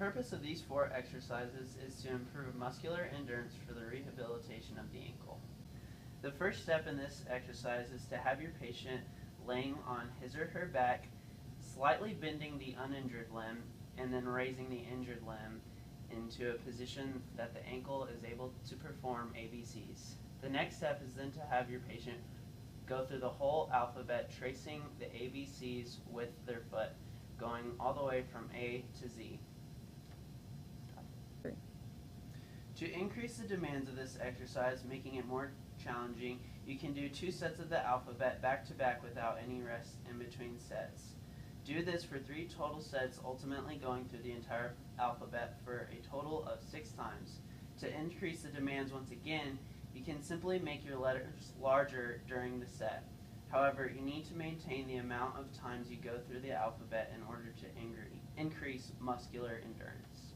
purpose of these 4 exercises is to improve muscular endurance for the rehabilitation of the ankle. The first step in this exercise is to have your patient laying on his or her back, slightly bending the uninjured limb, and then raising the injured limb into a position that the ankle is able to perform ABCs. The next step is then to have your patient go through the whole alphabet, tracing the ABCs with their foot, going all the way from A to Z. To increase the demands of this exercise, making it more challenging, you can do 2 sets of the alphabet back to back without any rest in between sets. Do this for 3 total sets, ultimately going through the entire alphabet for a total of 6 times. To increase the demands once again, you can simply make your letters larger during the set. However, you need to maintain the amount of times you go through the alphabet in order to increase muscular endurance.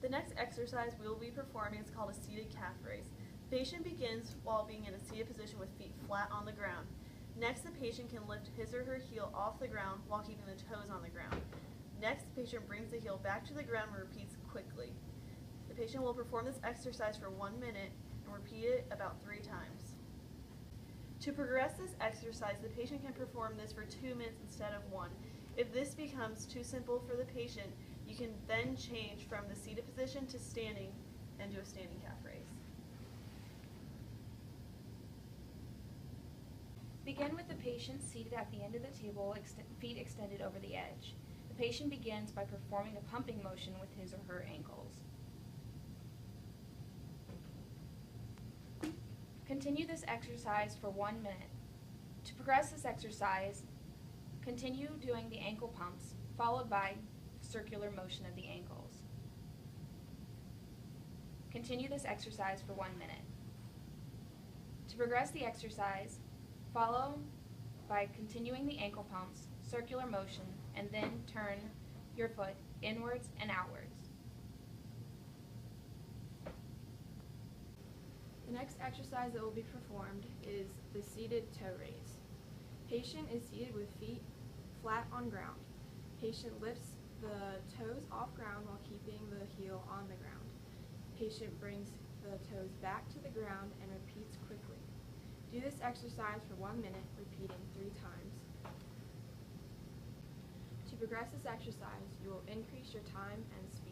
The next exercise we will be performing is called a seated calf raise. The patient begins while being in a seated position with feet flat on the ground. Next, the patient can lift his or her heel off the ground while keeping the toes on the ground. Next, the patient brings the heel back to the ground and repeats quickly. The patient will perform this exercise for 1 minute and repeat it about 3 times. To progress this exercise, the patient can perform this for 2 minutes instead of 1. If this becomes too simple for the patient, you can then change from the seated position to standing and do a standing calf raise. Begin with the patient seated at the end of the table, feet extended over the edge. The patient begins by performing a pumping motion with his or her ankles. Continue this exercise for 1 minute. To progress this exercise, continue doing the ankle pumps, followed by circular motion of the ankles. Continue this exercise for 1 minute. To progress the exercise, follow by continuing the ankle pumps, circular motion, and then turn your foot inwards and outwards. The next exercise that will be performed is the seated toe raise. Patient is seated with feet flat on ground. Patient lifts the toes off ground while keeping the heel on the ground. Patient brings the toes back to the ground and repeats quickly. Do this exercise for 1 minute, repeating 3 times. To progress this exercise, you will increase your time and speed.